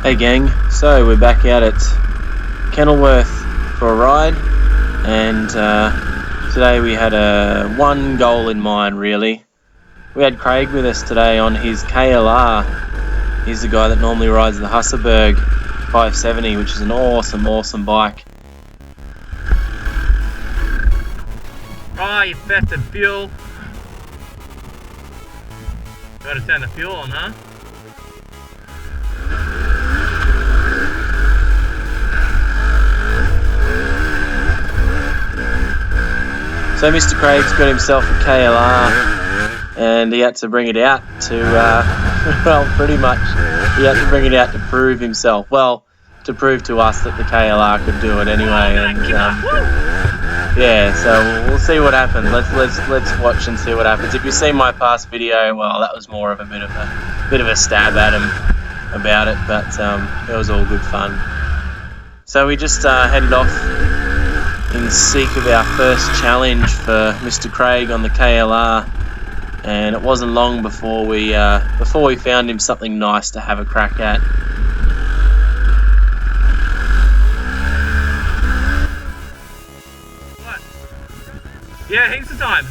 Hey gang, so we're back out at Kenilworth for a ride, and today we had one goal in mind really. We had Craig with us today on his KLR. He's the guy that normally rides the Husserberg 570, which is an awesome bike. Oh, you thefted fuel. Gotta turn the fuel on, huh? So Mr. Craig's got himself a KLR, and he had to bring it out to, well, pretty much, he had to bring it out to prove himself. Well, to prove to us that the KLR could do it anyway, and yeah, so we'll see what happens. Let's watch and see what happens. If you see my past video, well, that was more of a bit of a stab at him about it, but it was all good fun. So we just headed off in seek of our first challenge for Mr. Craig on the KLR, and it wasn't long before we found him something nice to have a crack at. What? Yeah, heaps of time.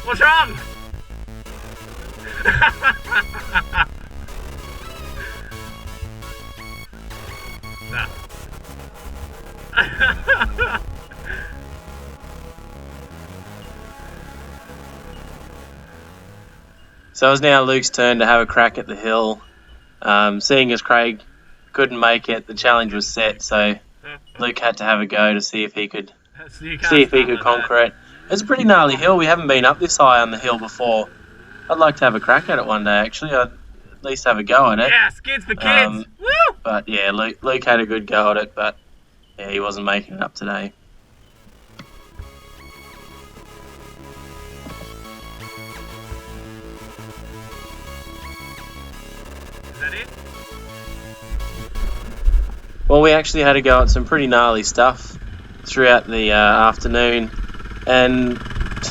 What's wrong? Nah. So it was now Luke's turn to have a crack at the hill. Seeing as Craig couldn't make it, the challenge was set, so Luke had to have a go to see if he could conquer it. It's a pretty gnarly hill. We haven't been up this high on the hill before. I'd like to have a crack at it one day, actually. I'd at least have a go at it. Yeah, skids for kids. Woo! But yeah, Luke had a good go at it, but yeah, he wasn't making it up today. Is that it? Well, we actually had to go at some pretty gnarly stuff throughout the afternoon, and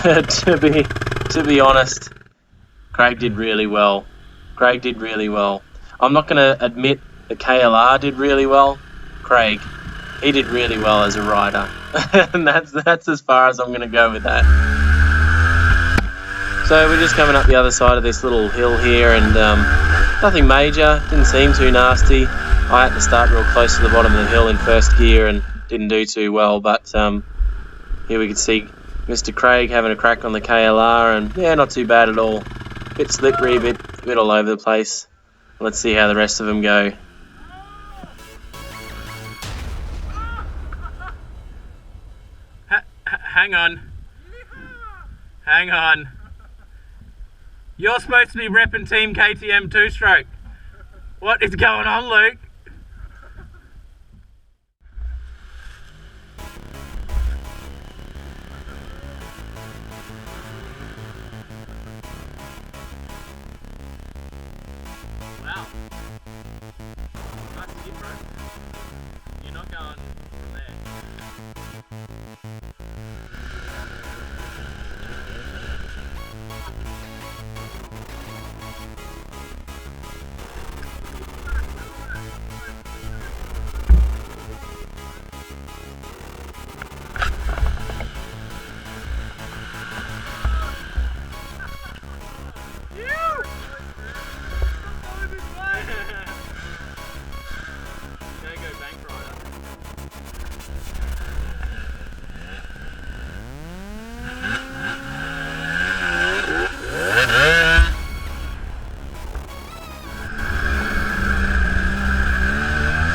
to be honest, Craig did really well. I'm not going to admit the KLR did really well. Craig, he did really well as a rider, and that's as far as I'm going to go with that. So we're just coming up the other side of this little hill here, and nothing major, didn't seem too nasty. I had to start real close to the bottom of the hill in first gear and didn't do too well, but here we can see Mr. Craig having a crack on the KLR, and yeah, not too bad at all. Bit slippery, bit all over the place. Let's see how the rest of them go. Hang on. You're supposed to be repping Team KTM 2-stroke. What is going on, Luke? Wow. Nice skip, bro. You're not going from there.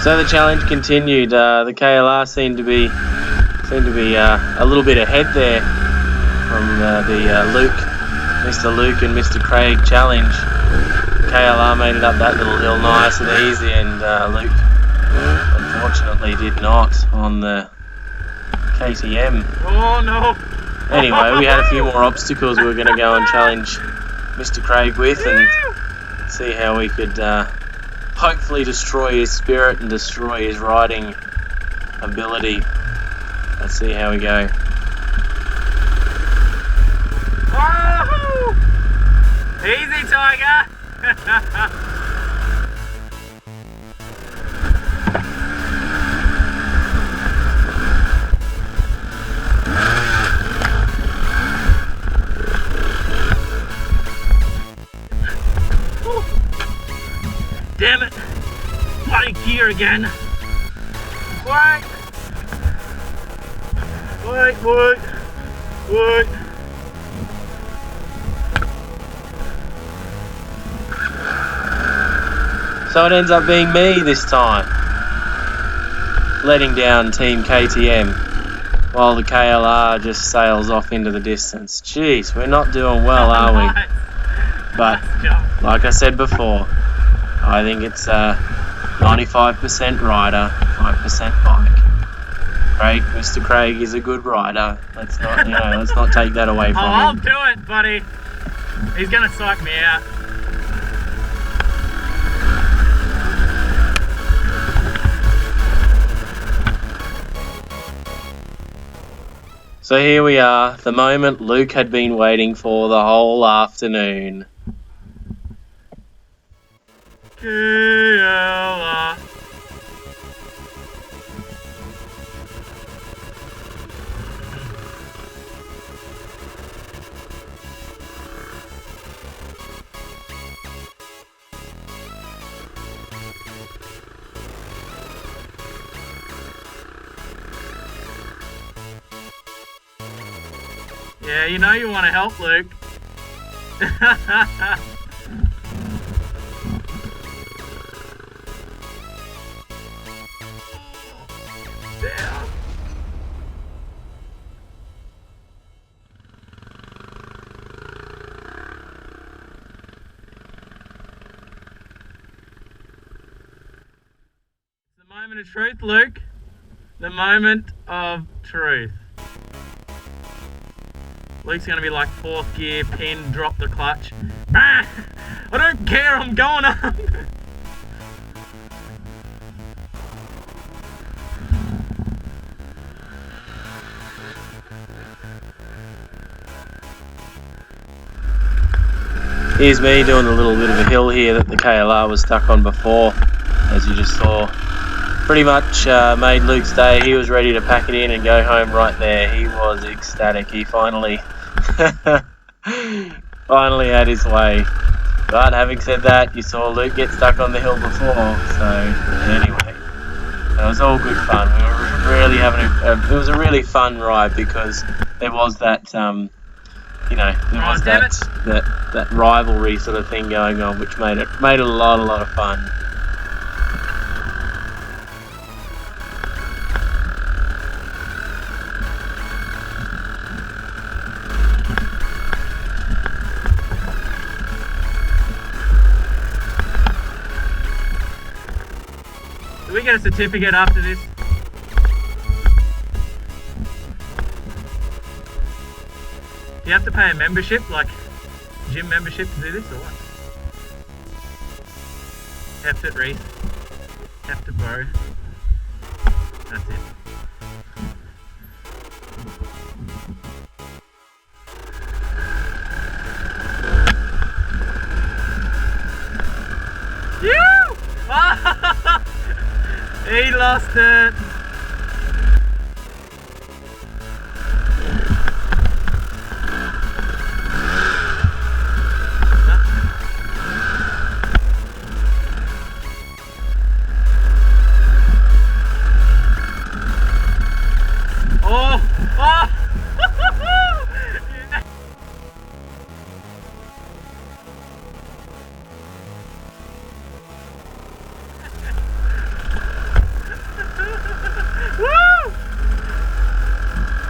So the challenge continued. The KLR seemed to be a little bit ahead there from Mr. Luke and Mr. Craig challenge. KLR made it up that little hill nice and easy, and Luke unfortunately did not on the KTM. Oh no! Anyway, we had a few more obstacles we were going to go and challenge Mr. Craig with and see how we could hopefully destroy his spirit and destroy his riding ability. Let's see how we go. Oh! Easy, Tiger! Damn it! Bloody gear again! Wait! Wait! So it ends up being me this time, letting down Team KTM while the KLR just sails off into the distance. Jeez, we're not doing well, are we? But like I said before, I think it's 95% rider, 5% bike. Mr. Craig is a good rider. Let's not take that away from him. I'll do it, buddy. He's gonna psych me out. So here we are, the moment Luke had been waiting for the whole afternoon. KLR. Yeah, you know you want to help, Luke. Down. It's the moment of truth, Luke. The moment of truth. Luke's gonna be like fourth gear, pin, drop the clutch. Ah, I don't care, I'm going up. Here's me doing a little bit of a hill here that the KLR was stuck on before, as you just saw. Pretty much made Luke's day. He was ready to pack it in and go home right there. He was ecstatic. He finally had his way. But having said that, you saw Luke get stuck on the hill before. So anyway, it was all good fun. We were really having it was a really fun ride because there was that that rivalry sort of thing going on, which made it a lot of fun. Do we get a certificate after this? Do you have to pay a membership, like gym membership, to do this, or what? Heft it, Reese. Heft it, bro. That's it. He lost it.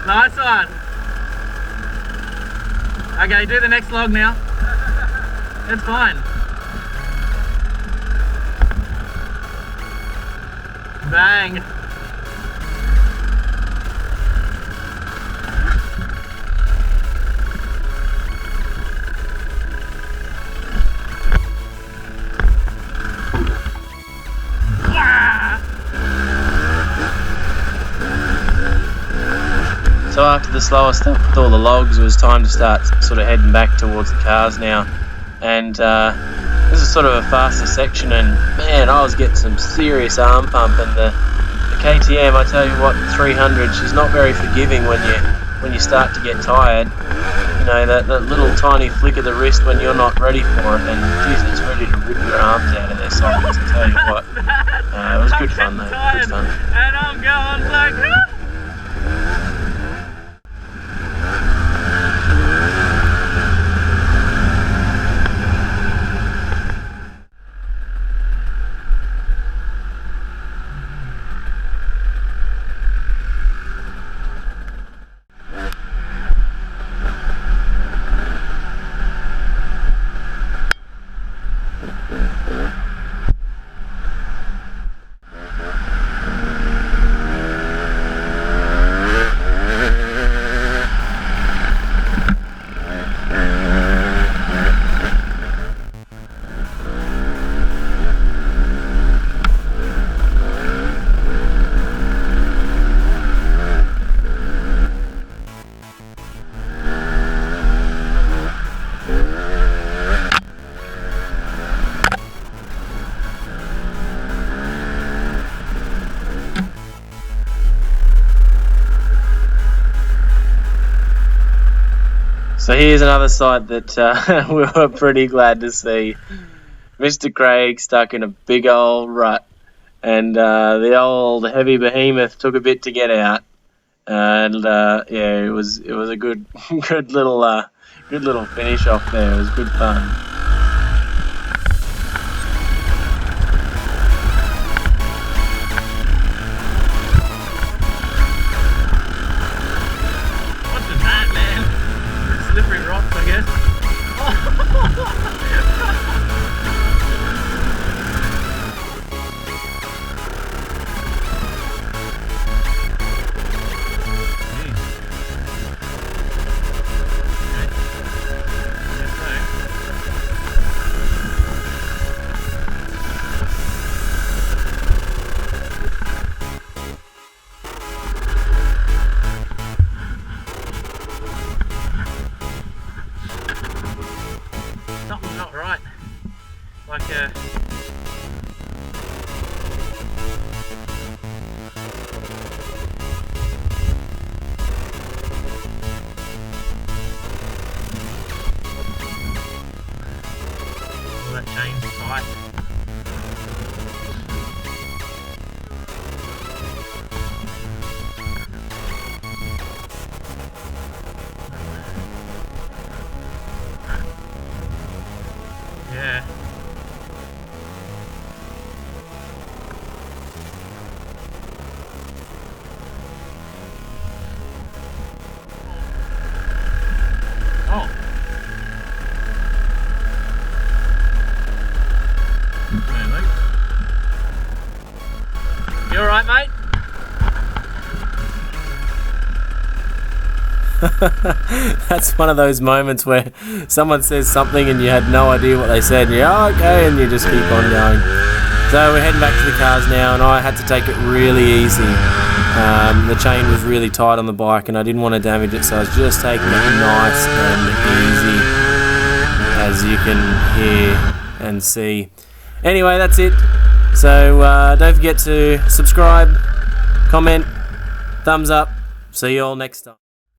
Nice one. Okay, do the next log now. That's fine. Bang! So after the slower stuff with all the logs, it was time to start sort of heading back towards the cars now. And this is sort of a faster section, and man, I was getting some serious arm pump. And the KTM, I tell you what, the 300, she's not very forgiving when you start to get tired. You know, that little tiny flick of the wrist when you're not ready for it, and geez, it's ready to rip your arms out of their sockets. I tell you what, it was good fun though. Good fun. And I'm going like. So here's another sight that we were pretty glad to see. Mr. Craig stuck in a big old rut, and the old heavy behemoth took a bit to get out. And yeah, it was a good good little finish off there. It was good fun. Slippery rocks, I guess. Something's not right. Like a... Oh, that chain's tight. Yeah. Oh. Hey, you alright, mate? That's one of those moments where someone says something and you had no idea what they said, and you're okay, and you just keep on going. So we're heading back to the cars now, and I had to take it really easy. The chain was really tight on the bike and I didn't want to damage it, so I was just taking it nice and easy, as you can hear and see. Anyway, that's it. So don't forget to subscribe, comment, thumbs up. See you all next time.